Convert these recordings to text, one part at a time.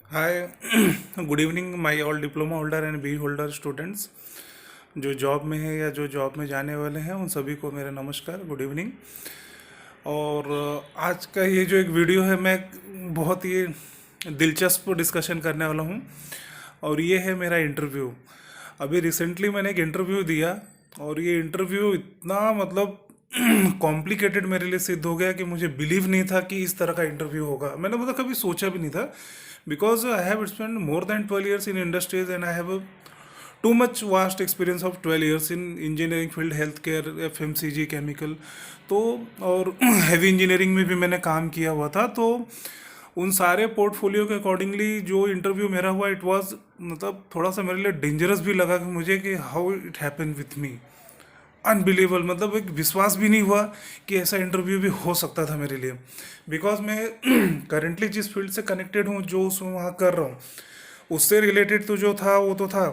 Hi, good evening my all diploma holder and B holder students जो job में है या जो जॉब में जाने वाले हैं उन सभी को मेरा नमस्कार, गुड इवनिंग। और आज का ये जो एक वीडियो है, मैं बहुत ही दिलचस्प डिस्कशन करने वाला हूँ। और ये है मेरा इंटरव्यू। अभी रिसेंटली मैंने एक इंटरव्यू दिया और ये इंटरव्यू इतना मतलब कॉम्प्लिकेटेड मेरे लिए सिद्ध हो गया कि मुझे बिलीव नहीं था कि इस तरह का इंटरव्यू होगा। मैंने मतलब कभी सोचा भी नहीं था, because I have spend more than 12 years in industries and I have too much vast experience of 12 years in engineering field, health care, FMCG, chemical. तो और हैवी इंजीनियरिंग में भी मैंने काम किया हुआ था। तो उन सारे पोर्टफोलियो के अकॉर्डिंगली जो इंटरव्यू मेरा हुआ, इट वाज मतलब थोड़ा सा मेरे लिए डेंजरस भी लगा कि मुझे कि how it happen with me. Unbelievable, मतलब एक विश्वास भी नहीं हुआ कि ऐसा इंटरव्यू भी हो सकता था मेरे लिए। बिकॉज मैं करेंटली जिस फील्ड से कनेक्टेड हूँ, जो उस वहाँ कर रहा हूँ, उससे रिलेटेड तो जो था वो तो था।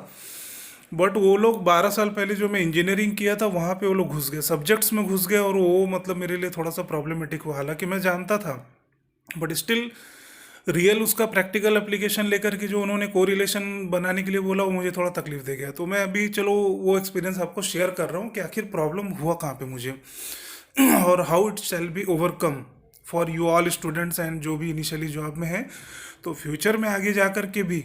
बट वो लोग 12 साल पहले जो मैं इंजीनियरिंग किया था वहाँ पे वो लोग घुस गए, सब्जेक्ट्स में घुस गए, और वो मतलब मेरे लिए थोड़ा सा प्रॉब्लमेटिक हुआ। हालांकि मैं जानता था, बट स्टिल रियल उसका प्रैक्टिकल एप्लीकेशन लेकर के जो उन्होंने कोरिलेशन बनाने के लिए बोला, वो मुझे थोड़ा तकलीफ दे गया। तो मैं अभी चलो वो एक्सपीरियंस आपको शेयर कर रहा हूँ कि आखिर प्रॉब्लम हुआ कहाँ पे मुझे और how it shall be overcome for you all students and जो भी इनिशियली जॉब में है। तो फ्यूचर में आगे जा कर के भी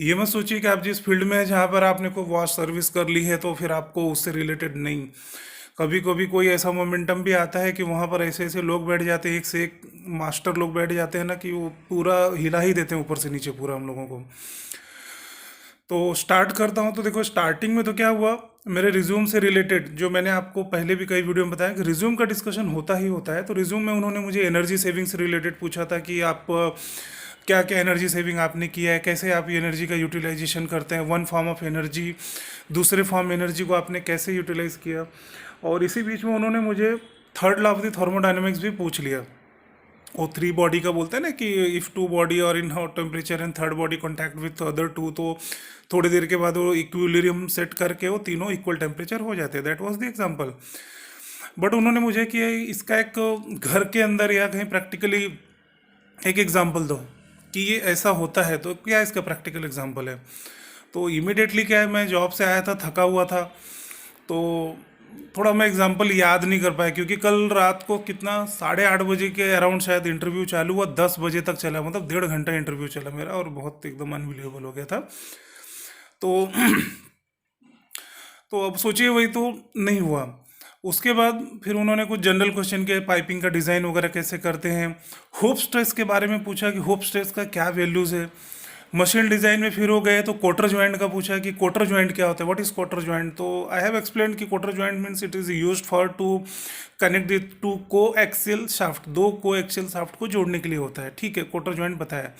ये मत सोचिए कि आप जिस फील्ड में है, जहाँ पर आपने कोई वॉच सर्विस कर ली है, तो फिर आपको उससे रिलेटेड नहीं। कभी कभी कोई ऐसा मोमेंटम भी आता है कि वहाँ पर ऐसे ऐसे लोग बैठ जाते हैं, एक से एक मास्टर लोग बैठ जाते हैं ना, कि वो पूरा हिला ही देते हैं ऊपर से नीचे पूरा हम लोगों को। तो स्टार्ट करता हूँ। तो देखो, स्टार्टिंग में तो क्या हुआ, मेरे रिज्यूम से रिलेटेड, जो मैंने आपको पहले भी कई वीडियो में बताया कि रिज्यूम का डिस्कशन होता ही होता है। तो रिज्यूम में उन्होंने मुझे एनर्जी सेविंग से रिलेटेड पूछा था कि आप क्या क्या एनर्जी सेविंग आपने किया है, कैसे आप ये एनर्जी का यूटिलाइजेशन करते हैं, वन फॉर्म ऑफ एनर्जी दूसरे फॉर्म एनर्जी को आपने कैसे यूटिलाइज किया। और इसी बीच में उन्होंने मुझे third law of the thermodynamics भी पूछ लिया। वो थ्री बॉडी का बोलते हैं ना कि इफ़ टू बॉडी और in hot temperature and third body contact with other two, तो थोड़ी देर के बाद वो इक्विलिब्रियम सेट करके वो तीनों इक्वल टेम्परेचर हो जाते हैं। That was the example. But उन्होंने मुझे कि इसका एक घर के अंदर या कहीं प्रैक्टिकली एक एग्जांपल दो कि ये ऐसा होता है, तो क्या इसका प्रैक्टिकल एग्जांपल है। तो इमिडिएटली क्या है, मैं जॉब से आया था, थका हुआ था। तो थोड़ा मैं एग्जांपल याद नहीं कर पाया, क्योंकि कल रात को कितना 8:30 बजे के अराउंड शायद इंटरव्यू चालू हुआ, 10 बजे तक चला, मतलब 1.5 घंटा इंटरव्यू चला मेरा, और बहुत एकदम अनबिलीवेबल हो गया था। तो तो अब सोचिए, वही तो नहीं हुआ। उसके बाद फिर उन्होंने कुछ जनरल क्वेश्चन के, पाइपिंग का डिज़ाइन वगैरह कैसे करते हैं, होप स्ट्रेस के बारे में पूछा कि होप स्ट्रेस का क्या वैल्यूज़ है। मशीन डिज़ाइन में फिर हो गए तो कोटर ज्वाइंट का पूछा कि कोटर ज्वाइंट क्या होता है, व्हाट इज़ कोटर ज्वाइंट। तो आई हैव एक्सप्लेन कि cotter joint means it is used for to connect the two coaxial shaft, दो को एक्सियल शाफ्ट को जोड़ने के लिए होता है। ठीक है, कोटर ज्वाइंट बताया।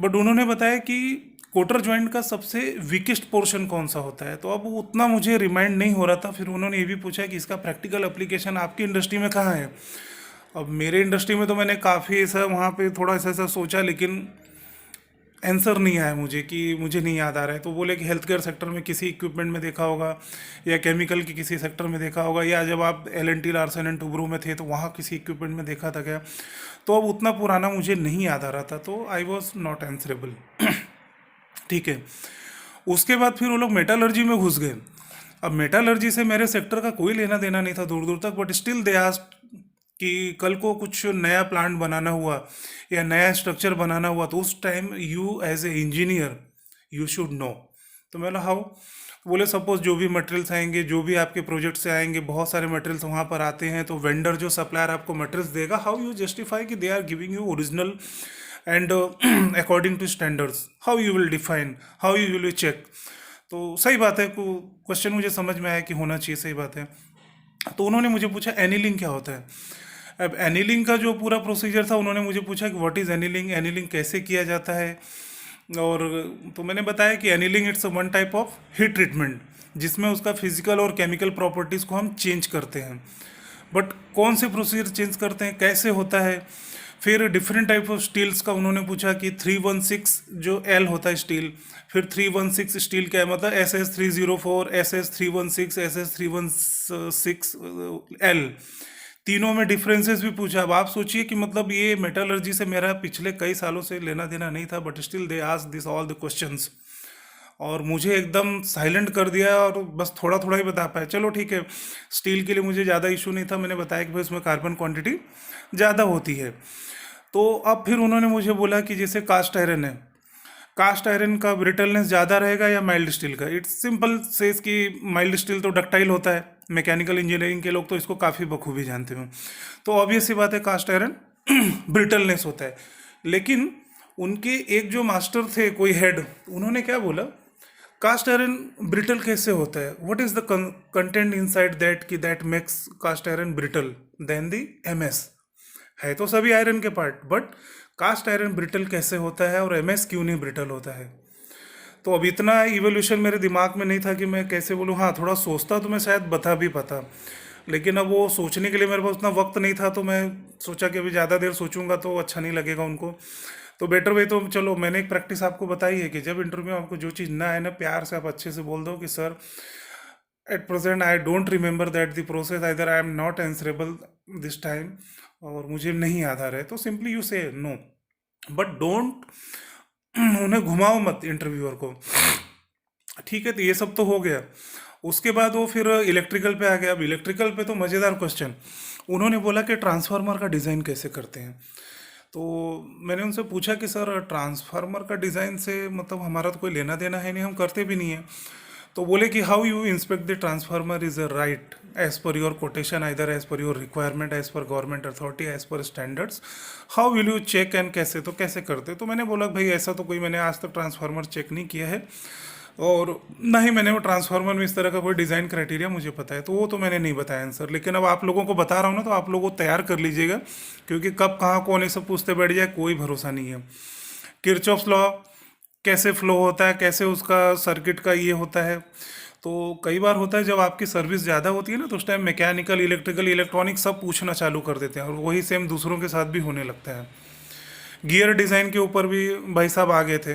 बट उन्होंने बताया कि कोटर ज्वाइंट का सबसे वीकेस्ट पोर्शन कौन सा होता है। तो अब उतना मुझे रिमाइंड नहीं हो रहा था। फिर उन्होंने ये भी पूछा कि इसका प्रैक्टिकल एप्लीकेशन आपकी इंडस्ट्री में कहाँ है। अब मेरे इंडस्ट्री में तो मैंने काफ़ी ऐसा वहाँ पे थोड़ा ऐसा ऐसा सोचा, लेकिन आंसर नहीं आया मुझे, कि मुझे नहीं याद आ रहा है। तो बोले कि हेल्थ केयर सेक्टर में किसी इक्विपमेंट में देखा होगा, या केमिकल की किसी सेक्टर में देखा होगा, या जब आप L&T लार्सन एंड टुब्रो में थे तो वहाँ किसी इक्विपमेंट में देखा था क्या। तो अब उतना पुराना मुझे नहीं याद आ रहा था, तो आई वॉज नॉट आंसरेबल। ठीक है। उसके बाद फिर वो लोग मेटालर्जी में घुस गए। अब मेटालर्जी से मेरे सेक्टर का कोई लेना देना नहीं था दूर दूर तक, बट स्टिल दे आस्क्ड कि कल को कुछ नया प्लांट बनाना हुआ या नया स्ट्रक्चर बनाना हुआ, तो उस time you as a engineer you should know. तो मैं बोला हाउ। बोले सपोज जो भी मटेरियल्स आएंगे, जो भी आपके प्रोजेक्ट से आएंगे, बहुत सारे मटेरियल्स वहाँ पर आते हैं, तो वेंडर जो सप्लायर आपको मटेरियल्स देगा, हाउ यू जस्टिफाई कि they are giving you original and according to standards, how you will define, how you will check. तो सही बात है, क्वेश्चन मुझे समझ में आया कि होना चाहिए, सही बात है। तो उन्होंने मुझे पूछा एनीलिंग क्या होता है। अब एनीलिंग का जो पूरा प्रोसीजर था, उन्होंने मुझे पूछा कि व्हाट इज़ एनीलिंग, एनीलिंग कैसे किया जाता है। और तो मैंने बताया कि annealing it's one type of heat treatment, जिसमें उसका फिजिकल और केमिकल प्रॉपर्टीज़ को हम चेंज करते हैं। बट कौन से प्रोसीजर चेंज करते हैं, कैसे होता है। फिर डिफरेंट टाइप ऑफ स्टील्स का उन्होंने पूछा कि 316 जो एल होता है स्टील, फिर 316 स्टील क्या है, मतलब SS304, SS316, SS316 एल, तीनों में डिफरेंसेस भी पूछा। अब आप सोचिए कि मतलब ये मेटलर्जी से मेरा पिछले कई सालों से लेना देना नहीं था, but still they ask this all the questions, और मुझे एकदम साइलेंट कर दिया और बस थोड़ा थोड़ा ही बता पाया। चलो ठीक है, स्टील के लिए मुझे ज़्यादा इशू नहीं था, मैंने बताया कि भाई उसमें कार्बन क्वांटिटी ज़्यादा होती है। तो अब फिर उन्होंने मुझे बोला कि जैसे कास्ट आयरन है, कास्ट आयरन का ब्रिटलनेस ज़्यादा रहेगा या माइल्ड स्टील का। इट्स सिंपल सेज कि माइल्ड स्टील तो डक्टाइल होता है, मैकेनिकल इंजीनियरिंग के लोग तो इसको काफ़ी बखूबी जानते हैं। तो ऑब्वियस सी बात है कास्ट आयरन ब्रिटलनेस होता है। लेकिन उनके एक जो मास्टर थे, कोई हेड, उन्होंने क्या बोला, कास्ट आयरन ब्रिटल कैसे होता है, what is the content inside that कि that makes cast iron brittle then the MS. है तो सभी आयरन के part, but cast iron brittle कैसे होता है और एमएस क्यों नहीं ब्रिटल होता है। तो अब इतना इवोल्यूशन मेरे दिमाग में नहीं था कि मैं कैसे बोलूँ। हाँ, थोड़ा सोचता तो मैं शायद बता भी पाता, लेकिन अब वो सोचने के लिए मेरे पास उतना वक्त नहीं था। तो मैं सोचा कि अभी ज़्यादा देर सोचूंगा तो अच्छा नहीं लगेगा उनको, तो बेटर वे तो चलो मैंने एक प्रैक्टिस आपको बताई है कि जब इंटरव्यू में आपको जो चीज़ ना है ना, प्यार से आप अच्छे से बोल दो कि sir at present I don't remember that the process, either I am not answerable this time, और मुझे नहीं याद आ रहा है। तो सिंपली यू से नो, बट डोंट उन्हें घुमाओ मत इंटरव्यूअर को। ठीक है, तो ये सब तो हो गया। उसके बाद वो फिर इलेक्ट्रिकल पे आ गया। अब इलेक्ट्रिकल पे तो मज़ेदार क्वेश्चन, उन्होंने बोला कि ट्रांसफार्मर का डिज़ाइन कैसे करते हैं। तो मैंने उनसे पूछा कि सर ट्रांसफार्मर का डिज़ाइन से मतलब हमारा तो कोई लेना देना है नहीं, हम करते भी नहीं है। तो बोले कि how you inspect the transformer is a right as per your quotation, either as per your requirement, as per government authority, as per standards, how will you check and कैसे, तो कैसे करते। तो मैंने बोला भाई ऐसा तो कोई मैंने आज तक ट्रांसफार्मर चेक नहीं किया है, और ना ही मैंने वो ट्रांसफार्मर में इस तरह का कोई डिज़ाइन क्राइटेरिया मुझे पता है, तो वो तो मैंने नहीं बताया आंसर। लेकिन अब आप लोगों को बता रहा हूँ ना, तो आप लोगों को तैयार कर लीजिएगा, क्योंकि कब कहाँ कौन ये सब पूछते बैठ जाए कोई भरोसा नहीं है। किरचॉफ्स लॉ कैसे फ्लो होता है, कैसे उसका सर्किट का ये होता है। तो कई बार होता है जब आपकी सर्विस ज़्यादा होती है ना, तो उस टाइम मैकेनिकल, इलेक्ट्रिकल, इलेक्ट्रॉनिक सब पूछना चालू कर देते हैं, और वही सेम दूसरों के साथ भी होने लगता है। गियर डिज़ाइन के ऊपर भी भाई साहब आ गए थे,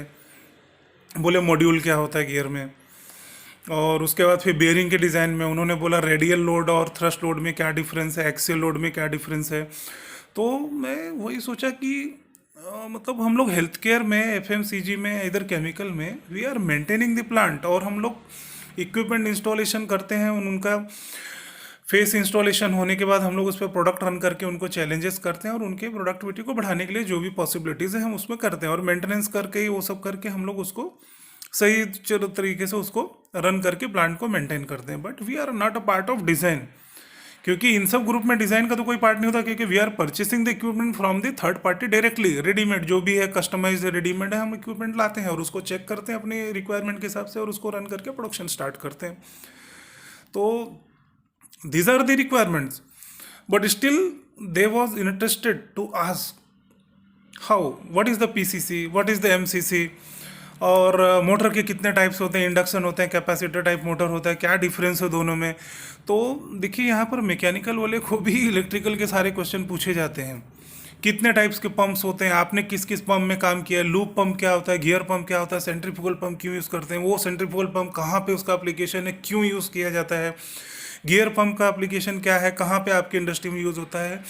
बोले मॉड्यूल क्या होता है गियर में। और उसके बाद फिर बेयरिंग के डिज़ाइन में उन्होंने बोला रेडियल लोड और थ्रस्ट लोड में क्या डिफरेंस है, एक्सियल लोड में क्या डिफरेंस है। तो मैं वही सोचा कि मतलब हम लोग हेल्थ केयर में, एफएमसीजी में, इधर केमिकल में we are maintaining the plant, और हम लोग इक्विपमेंट इंस्टॉलेशन करते हैं, उनका फेस इंस्टॉलेशन होने के बाद हम लोग उस पर प्रोडक्ट रन करके उनको चैलेंजेस करते हैं, और उनके प्रोडक्टिविटी को बढ़ाने के लिए जो भी पॉसिबिलिटीज़ है हम उसमें करते हैं, और मेंटेनेंस करके ही वो सब करके हम लोग उसको सही तरीके से उसको रन करके प्लांट को मेंटेन करते हैं। But we are not a part of design, क्योंकि इन सब ग्रुप में डिज़ाइन का तो कोई पार्ट नहीं होता, क्योंकि we are purchasing the equipment from the third party directly. Readymade जो भी है, कस्टमाइज रेडीमेड है, हम इक्विपमेंट लाते हैं और उसको चेक करते हैं अपनी रिक्वायरमेंट के हिसाब से, और उसको रन करके प्रोडक्शन स्टार्ट करते हैं। तो these are the requirements, but still they was interested to ask how, what is the PCC, what is the MCC, और मोटर के कितने टाइप्स होते हैं, इंडक्शन होते हैं, कैपेसिटर टाइप मोटर होता है, क्या डिफरेंस है दोनों में। तो देखिए यहाँ पर मैकेनिकल वाले को भी इलेक्ट्रिकल के सारे क्वेश्चन पूछे जाते हैं। कितने टाइप्स के पंप्स होते हैं, आपने किस किस पंप में काम किया है, लूप पंप क्या होता है, गियर पंप क्या होता है, सेंट्रीफ्यूगल पंप क्यों यूज़ करते हैं, वो सेंट्रीफ्यूगल पंप कहाँ पे उसका एप्लीकेशन है, क्यों यूज़ किया जाता है, गियर पंप का एप्लीकेशन क्या है, कहाँ पे आपकी इंडस्ट्री में यूज़ होता है।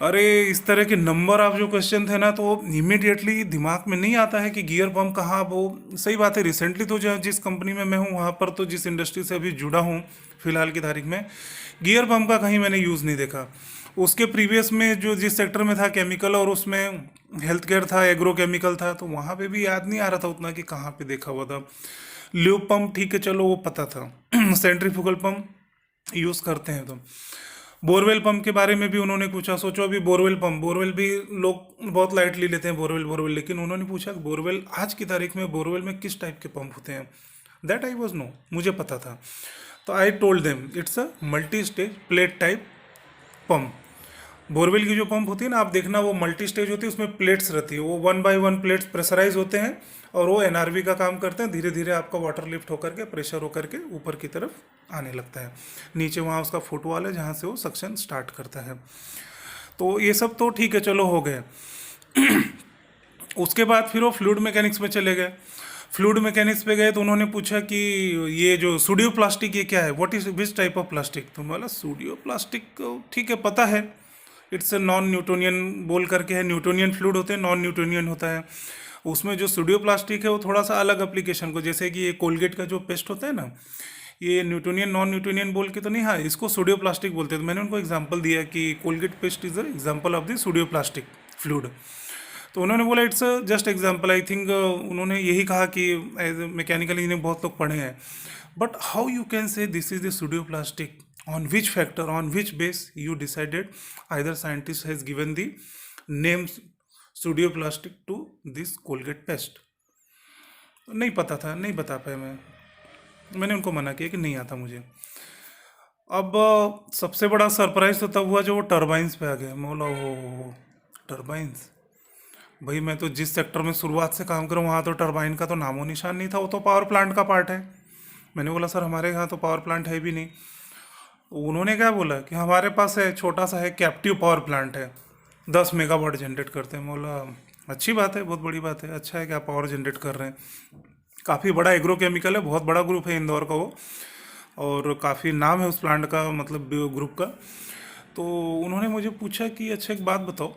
अरे इस तरह के नंबर ऑफ जो क्वेश्चन थे ना, तो इमीडिएटली दिमाग में नहीं आता है कि गियर पंप कहाँ। वो सही बात है, रिसेंटली तो जो जिस कंपनी में मैं हूँ वहाँ पर, तो जिस इंडस्ट्री से अभी जुड़ा हूँ फिलहाल की तारीख में, गियर पंप का कहीं मैंने यूज़ नहीं देखा। उसके प्रीवियस में जो जिस सेक्टर में था केमिकल, और उसमें हेल्थ केयर था, एग्रो केमिकल था, तो वहाँ पे भी याद नहीं आ रहा था उतना कि कहाँ पे देखा हुआ था। ल्यूब पंप ठीक है चलो वो पता था सेंट्रीफ्यूगल पंप यूज़ करते हैं। तो बोरवेल पंप के बारे में भी उन्होंने पूछा। सोचो अभी बोरवेल पंप, बोरवेल भी लोग बहुत लाइटली लेते हैं बोरवेल बोरवेल, लेकिन उन्होंने पूछा कि बोरवेल आज की तारीख में बोरवेल में किस टाइप के पंप होते हैं। दैट आई वॉज नो, मुझे पता था। तो I told them it's a multi stage plate type pump. Borewell की जो पंप होती है ना, आप देखना वो मल्टी स्टेज होती है, उसमें प्लेट्स रहती है, वो 1 बाय 1 प्लेट्स प्रेशराइज होते हैं, और वो एनआरवी का काम करते हैं। धीरे धीरे आपका वाटर लिफ्ट होकर के, प्रेशर होकर के ऊपर की तरफ आने लगता है। नीचे वहाँ उसका फुटवॉल है जहाँ से वो सक्शन स्टार्ट करता है। तो ये सब तो ठीक है चलो हो गए। उसके बाद फिर वो फ्लूइड मैकेनिक्स में चले गए। फ्लूइड मैकेनिक्स पे गए तो उन्होंने पूछा कि ये जो सूडियो प्लास्टिक ये क्या है, what is which type of plastic. तो बोला सूडियो प्लास्टिक ठीक है पता है, इट्स ए नॉन न्यूटोनियन बोल करके है, न्यूटोनियन फ्लूइड होते हैं, नॉन न्यूटोनियन होता है। उसमें जो सूडियो प्लास्टिक है वो थोड़ा सा अलग एप्लीकेशन को, जैसे कि ये कोलगेट का जो पेस्ट होता है ना, ये न्यूटोनियन नॉन न्यूटोनियन बोल के तो नहीं, हाँ इसको सूडियो प्लास्टिक बोलते हैं। तो मैंने उनको एग्जांपल दिया कि Colgate paste is a example of the pseudo plastic fluid. तो उन्होंने बोला it's just example, I think उन्होंने यही कहा कि एज मैकेनिकल इंजीनियरिंग बहुत लोग पढ़े हैं, but how you can say this is the pseudo plastic, on which factor, on which base you decided, either scientist has given the name pseudo plastic to this Colgate paste. नहीं पता था, नहीं बता पाया मैंने उनको मना किया कि नहीं आता मुझे। अब सबसे बड़ा सरप्राइज तो तब हुआ जब वो टर्बाइंस पे आ गया। मैं बोला ओ टर्बाइंस, भाई मैं तो जिस सेक्टर में शुरुआत से काम करूँ वहाँ तो टरबाइन का तो नामो निशान नहीं था, वो तो पावर प्लांट का पार्ट है। मैंने बोला सर हमारे यहाँ तो पावर प्लांट है भी नहीं। उन्होंने क्या बोला कि हमारे पास है, छोटा सा है, कैप्टिव पावर प्लांट है, 10 मेगावाट जनरेट करते हैं। मैं बोला अच्छी बात है, बहुत बड़ी बात है, अच्छा है कि आप पावर जनरेट कर रहे हैं। काफ़ी बड़ा एग्रोकेमिकल है, बहुत बड़ा ग्रुप है इंदौर का वो, और काफ़ी नाम है उस प्लांट का, मतलब ग्रुप का। तो उन्होंने मुझे पूछा कि अच्छा एक बात बताओ,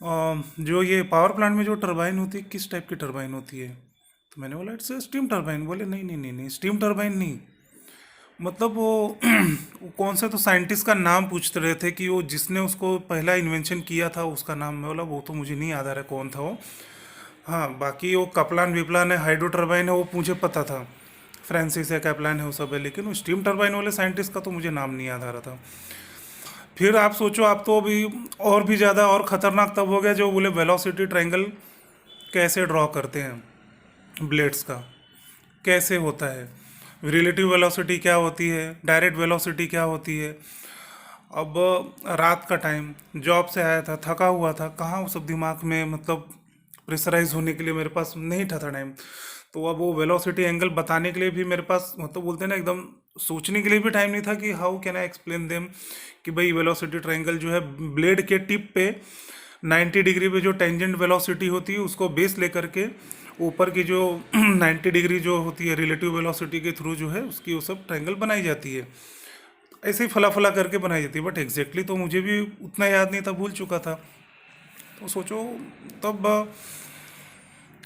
जो ये पावर प्लांट में जो टरबाइन होती है किस टाइप की टरबाइन होती है। तो मैंने बोला इट्स स्टीम टरबाइन। बोले नहीं नहीं नहीं नहीं, स्टीम टरबाइन नहीं, मतलब वो कौन से तो साइंटिस्ट का नाम पूछते रहे थे कि वो जिसने उसको पहला इन्वेंशन किया था उसका नाम। मैं बोला वो तो मुझे नहीं याद आ रहा है कौन था वो। हाँ बाकी वो कपलान विपलान है, हाइड्रो टरबाइन है, वो मुझे पता था, फ्रांसिस है, कैपलान है, वो सब है, लेकिन वो स्टीम टरबाइन वाले साइंटिस्ट का तो मुझे नाम नहीं याद आ रहा था। फिर आप सोचो, आप तो अभी और भी ज़्यादा और ख़तरनाक तब हो गया जो बोले वेलोसिटी ट्रायंगल कैसे ड्रॉ करते हैं ब्लेड्स का, कैसे होता है, रिलेटिव वेलोसिटी क्या होती है, डायरेक्ट वेलोसिटी क्या होती है। अब रात का टाइम, जॉब से आया था, थका हुआ था, कहाँ वो सब दिमाग में मतलब प्रेशराइज होने के लिए मेरे पास नहीं था टाइम। तो अब वो वेलोसिटी एंगल बताने के लिए भी मेरे पास, मतलब बोलते हैं ना, एकदम सोचने के लिए भी टाइम नहीं था कि how can I explain them कि भाई वेलोसिटी ट्रायंगल जो है ब्लेड के टिप पे 90 डिग्री पे जो टेंजेंट वेलोसिटी होती है उसको बेस लेकर के ऊपर की जो 90 डिग्री जो होती है रिलेटिव वेलोसिटी के थ्रू जो है उसकी वो सब ट्रायंगल बनाई जाती है। ऐसे ही फला फला करके बनाई जाती है, बट एग्जैक्टली तो मुझे भी उतना याद नहीं था, भूल चुका था। तो सोचो तब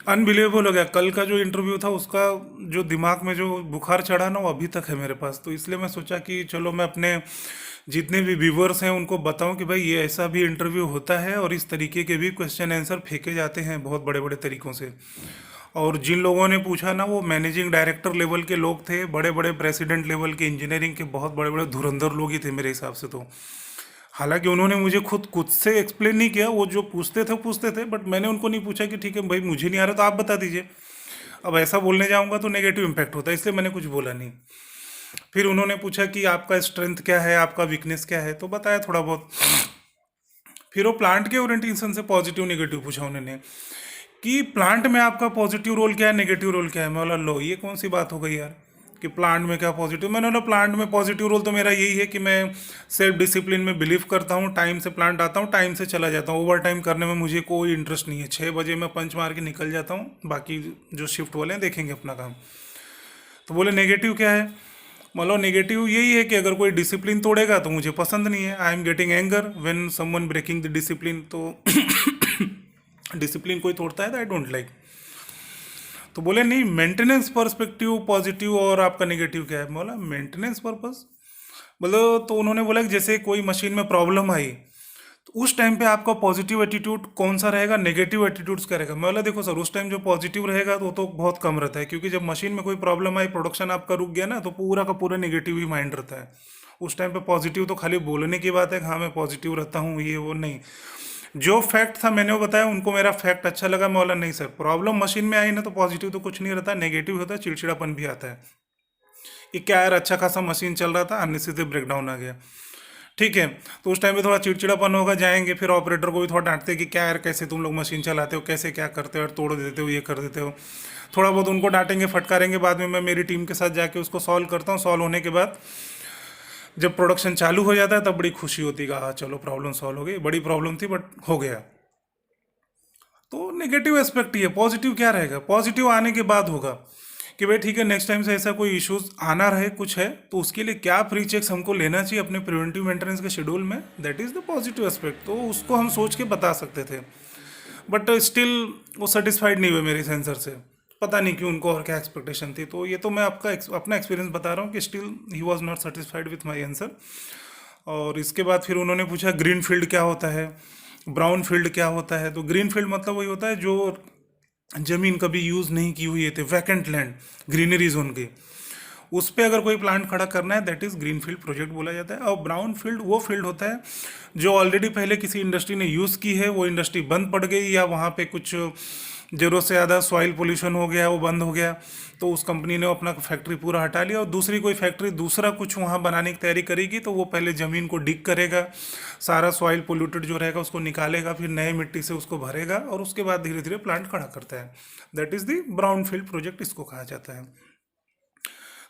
अनबिलीवेबल हो गया। कल का जो इंटरव्यू था उसका जो दिमाग में जो बुखार चढ़ा ना वो अभी तक है मेरे पास। तो इसलिए मैं सोचा कि चलो मैं अपने जितने भी व्यूवर्स हैं उनको बताऊं कि भाई ये ऐसा भी इंटरव्यू होता है और इस तरीके के भी क्वेश्चन आंसर फेंके जाते हैं बहुत बड़े बड़े तरीक़ों से। और जिन लोगों ने पूछा ना वो मैनेजिंग डायरेक्टर लेवल के लोग थे, बड़े बड़े प्रेसिडेंट लेवल के, इंजीनियरिंग के बहुत बड़े बड़े धुरंधर लोग ही थे मेरे हिसाब से। तो हालांकि उन्होंने मुझे खुद से एक्सप्लेन नहीं किया, वो जो पूछते थे, बट मैंने उनको नहीं पूछा कि ठीक है भाई मुझे नहीं आ रहा तो आप बता दीजिए। अब ऐसा बोलने जाऊंगा तो नेगेटिव इम्पैक्ट होता है, इसलिए मैंने कुछ बोला नहीं। फिर उन्होंने पूछा कि आपका स्ट्रेंथ क्या है, आपका वीकनेस क्या है, तो बताया थोड़ा बहुत। फिर वो प्लांट के ओरिएंटेशन से पॉजिटिव नेगेटिव पूछा उन्होंने कि प्लांट में आपका पॉजिटिव रोल क्या है, नेगेटिव रोल क्या है। मैं बोला लो ये कौन सी बात हो गई यार कि प्लांट में क्या पॉजिटिव। मैंने बोला प्लांट में पॉजिटिव रोल तो मेरा यही है कि मैं सेल्फ डिसिप्लिन में बिलीव करता हूँ, टाइम से प्लांट आता हूँ, टाइम से चला जाता हूँ, ओवर टाइम करने में मुझे कोई इंटरेस्ट नहीं है। 6 बजे मैं पंच मार के निकल जाता हूँ, बाकी जो शिफ्ट वाले हैं देखेंगे अपना काम। तो बोले नेगेटिव क्या है। मतलब नेगेटिव यही है कि अगर कोई डिसिप्लिन तोड़ेगा तो मुझे पसंद नहीं है, I am getting anger when someone breaking the discipline. तो डिसिप्लिन कोई तोड़ता है तो आई डोंट लाइक। तो बोले नहीं मेंटेनेंस पर्सपेक्टिव पॉजिटिव और आपका नेगेटिव क्या है। बोला मेंटेनेंस पर्पस, मतलब तो उन्होंने बोला कि जैसे कोई मशीन में प्रॉब्लम आई तो उस टाइम पे आपका पॉजिटिव एटीट्यूड कौन सा रहेगा, नेगेटिव एटीट्यूड्स क्या रहेगा। मैं बोला देखो सर उस टाइम जो पॉजिटिव रहेगा तो वो तो बहुत कम रहता है, क्योंकि जब मशीन में कोई प्रॉब्लम आई, प्रोडक्शन आपका रुक गया ना, तो पूरा का पूरा नेगेटिव ही माइंड रहता है। उस टाइम पे पॉजिटिव तो खाली बोलने की बात है, हाँ मैं पॉजिटिव रहता हूँ ये वो नहीं। जो फैक्ट था मैंने वो बताया, उनको मेरा फैक्ट अच्छा लगा। मैं बोला नहीं सर प्रॉब्लम मशीन में आई ना तो पॉजिटिव तो कुछ नहीं रहता, नेगेटिव होता है, चिड़चिड़ापन भी आता है। ये क्या यार अच्छा खासा मशीन चल रहा था, अननेसेसरी ब्रेकडाउन आ गया, ठीक है। तो उस टाइम पे थोड़ा चिड़चिड़ापन होगा, जाएंगे फिर ऑपरेटर को भी थोड़ा डांटते कि क्या यार कैसे तुम लोग मशीन चलाते हो, कैसे क्या करते हो और तोड़ देते हो, ये कर देते हो। थोड़ा बहुत उनको डांटेंगे फटकारेंगे, बाद में मैं मेरी टीम के साथ जाके उसको सॉल्व करता हूँ। सॉल्व होने के बाद जब प्रोडक्शन चालू हो जाता है तब बड़ी खुशी होती है, हाँ चलो प्रॉब्लम सॉल्व हो गई, बड़ी प्रॉब्लम थी बट हो गया। तो नेगेटिव एस्पेक्ट ही है। पॉजिटिव क्या रहेगा? पॉजिटिव आने के बाद होगा कि भाई ठीक है, नेक्स्ट टाइम से ऐसा कोई इश्यूज आना रहे कुछ है तो उसके लिए क्या प्री चेक्स हमको लेना चाहिए अपने प्रिवेंटिव मेंटेनेंस के शेड्यूल में, that is the positive aspect. तो उसको हम सोच के बता सकते थे, बट स्टिल वो सेटिस्फाइड नहीं हुए मेरे सेंसर से। पता नहीं क्यों, उनको और क्या एक्सपेक्टेशन थी। तो ये तो मैं अपना एक्सपीरियंस बता रहा हूँ कि still he was not satisfied with my answer. और इसके बाद फिर उन्होंने पूछा ग्रीन फील्ड क्या होता है, ब्राउन फील्ड क्या होता है। तो ग्रीन फील्ड मतलब वही होता है जो जमीन कभी यूज़ नहीं की हुई है, वैकेंट लैंड, ग्रीनरी जोन की, उस पे अगर कोई प्लांट खड़ा करना है, that is green field project बोला जाता है। और ब्राउन फील्ड वो फील्ड होता है जो ऑलरेडी पहले किसी इंडस्ट्री ने यूज़ की है, वो इंडस्ट्री बंद पड़ गई या वहाँ पे कुछ ज़रूरत से ज़्यादा सॉइल पोल्यूशन हो गया, वो बंद हो गया, तो उस कंपनी ने अपना फैक्ट्री पूरा हटा लिया और दूसरी कोई फैक्ट्री दूसरा कुछ वहाँ बनाने की तैयारी करेगी। तो वो पहले ज़मीन को डिग करेगा, सारा सॉइल पोल्यूटेड जो रहेगा उसको निकालेगा, फिर नए मिट्टी से उसको भरेगा और उसके बाद धीरे धीरे प्लांट खड़ा करता है। That is the brown field project, इसको कहा जाता है।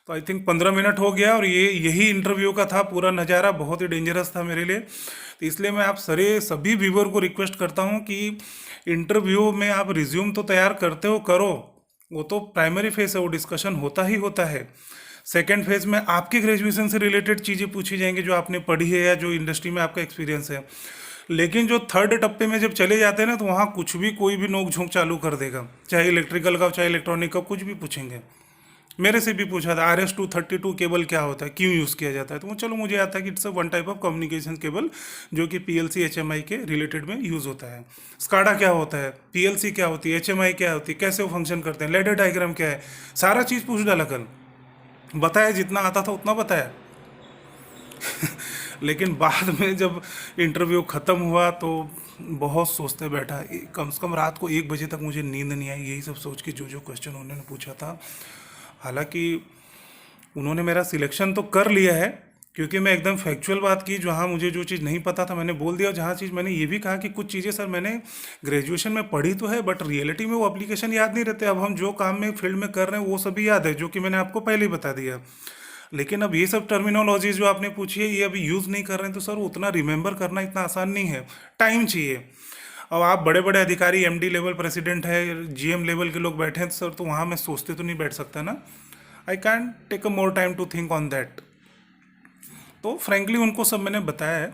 तो आई थिंक 15 मिनट हो गया और यही इंटरव्यू का था पूरा नज़ारा। बहुत ही डेंजरस था मेरे लिए। तो इसलिए मैं आप सभी व्यूवर को रिक्वेस्ट करता हूँ कि इंटरव्यू में आप रिज्यूम तो तैयार करते हो, करो, वो तो प्राइमरी फेज है, वो डिस्कशन होता ही होता है। सेकेंड फेज में आपके ग्रेजुएशन से रिलेटेड चीज़ें पूछी जाएंगी जो आपने पढ़ी है या जो इंडस्ट्री में आपका एक्सपीरियंस है। लेकिन जो थर्ड टप्पे में जब चले जाते हैं ना, तो वहाँ कुछ भी कोई भी नोक झोंक चालू कर देगा, चाहे इलेक्ट्रिकल का चाहे इलेक्ट्रॉनिक का, कुछ भी पूछेंगे। मेरे से भी पूछा था RS-232 केबल क्या होता है, क्यों यूज़ किया जाता है। तो वो चलो मुझे आता है कि it's a one type of communication cable जो कि PLC HMI के रिलेटेड में यूज़ होता है। स्काडा क्या होता है, PLC क्या होती है, HMI क्या होती है, कैसे वो फंक्शन करते हैं, लेडर डायग्राम क्या है, सारा चीज़ पूछ डाला कल। बताया, जितना आता था उतना बताया। लेकिन बाद में जब इंटरव्यू ख़त्म हुआ तो बहुत सोचते बैठा, कम से कम रात को 1 बजे तक मुझे नींद नहीं आई, यही सब सोच के जो जो क्वेश्चन उन्होंने पूछा था। हालांकि उन्होंने मेरा सिलेक्शन तो कर लिया है, क्योंकि मैं एकदम फैक्चुअल बात की, जहाँ मुझे जो चीज़ नहीं पता था मैंने बोल दिया। जहाँ चीज़ मैंने ये भी कहा कि कुछ चीज़ें सर मैंने ग्रेजुएशन में पढ़ी तो है, बट रियलिटी में वो एप्लीकेशन याद नहीं रहते। अब हम जो काम में फील्ड में कर रहे हैं वो सभी याद है, जो कि मैंने आपको पहले ही बता दिया। लेकिन अब ये सब टर्मिनोलॉजी जो आपने पूछी है, ये अभी यूज़ नहीं कर रहे हैं, तो सर उतना रिमेंबर करना इतना आसान नहीं है, टाइम चाहिए। अब आप बड़े बड़े अधिकारी, MD लेवल प्रेसिडेंट है, GM लेवल के लोग बैठे हैं, तो सर तो वहाँ मैं सोचते तो नहीं बैठ सकता ना। I can take a more time to think on that. तो फ्रेंकली उनको सब मैंने बताया है।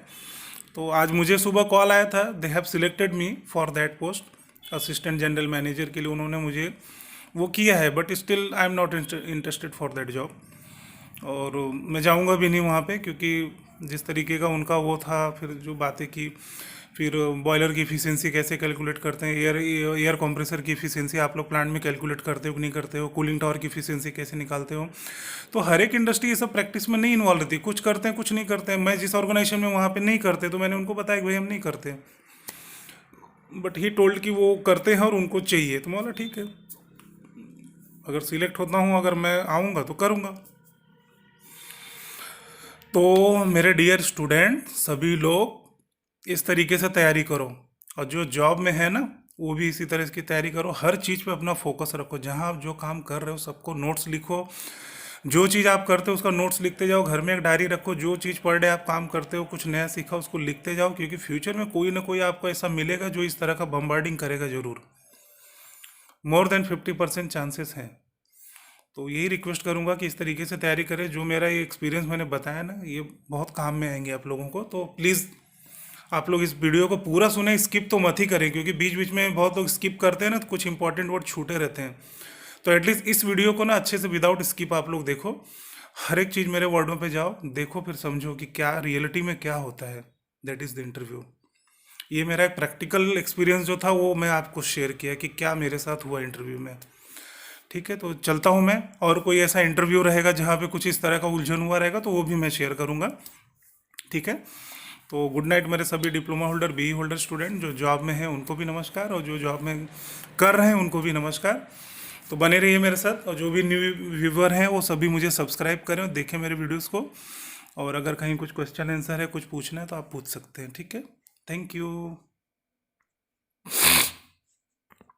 तो आज मुझे सुबह कॉल आया था, they have selected me for that post, assistant general manager के लिए उन्होंने मुझे वो किया है, but still I am not interested for that job. और मैं जाऊंगा भी नहीं वहाँ पे, क्योंकि जिस तरीके का उनका वो था, फिर जो बातें की, फिर बॉयलर की इफिशियंसी कैसे कैलकुलेट करते हैं, एयर कंप्रेसर की इफिशियंसी आप लोग प्लांट में कैलकुलेट करते हो कि नहीं करते हो, कूलिंग टावर की इफिशियंसी कैसे निकालते हो। तो हर एक इंडस्ट्री ये सब प्रैक्टिस में नहीं इन्वॉल्व रहती, कुछ करते हैं कुछ नहीं करते हैं। मैं जिस ऑर्गेनाइजेशन में वहाँ पे नहीं करते, तो मैंने उनको बताया कि भाई हम नहीं करते, बट ही टोल्ड कि वो करते हैं और उनको चाहिए। तो मैं बोला ठीक है, अगर सिलेक्ट होता हूँ, अगर मैं आऊँगा तो करूँगा। तो मेरे डियर स्टूडेंट, सभी लोग इस तरीके से तैयारी करो, और जो जॉब में है ना वो भी इसी तरह की तैयारी करो। हर चीज़ पे अपना फोकस रखो, जहाँ आप जो काम कर रहे हो सबको नोट्स लिखो, जो चीज़ आप करते हो उसका नोट्स लिखते जाओ। घर में एक डायरी रखो, जो चीज़ पर डे आप काम करते हो, कुछ नया सीखा उसको लिखते जाओ, क्योंकि फ्यूचर में कोई ना कोई आपको ऐसा मिलेगा जो इस तरह का बम्बार्डिंग करेगा ज़रूर। मोर देन 50% चांसेस हैं। तो यही रिक्वेस्ट करूंगा कि इस तरीके से तैयारी करें। जो मेरा ये एक्सपीरियंस मैंने बताया ना, ये बहुत काम में आएंगे आप लोगों को। तो प्लीज़ आप लोग इस वीडियो को पूरा सुने, स्किप तो मत ही करें, क्योंकि बीच बीच में बहुत लोग स्किप करते हैं ना, तो कुछ इंपॉर्टेंट वर्ड छूटे रहते हैं। तो एटलीस्ट इस वीडियो को ना अच्छे से विदाउट स्किप आप लोग देखो, हर एक चीज़ मेरे वर्डों पे जाओ, देखो, फिर समझो कि क्या रियलिटी में क्या होता है। That is the interview. ये मेरा एक प्रैक्टिकल एक्सपीरियंस जो था वो मैं आपको शेयर किया कि क्या मेरे साथ हुआ इंटरव्यू में। ठीक है, तो चलता हूँ मैं। और कोई ऐसा इंटरव्यू रहेगा जहाँ पे कुछ इस तरह का उलझन हुआ रहेगा तो वो भी मैं शेयर करूँगा। ठीक है, तो गुड नाइट मेरे सभी diploma holder, BE holder student. जो जॉब में हैं उनको भी नमस्कार, और जो जॉब में कर रहे हैं उनको भी नमस्कार। तो बने रहिए मेरे साथ, और जो भी न्यू व्यूवर हैं वो सभी मुझे सब्सक्राइब करें और देखें मेरे वीडियोज़ को। और अगर कहीं कुछ क्वेश्चन आंसर है, कुछ पूछना है तो आप पूछ सकते हैं। ठीक है, थैंक यू।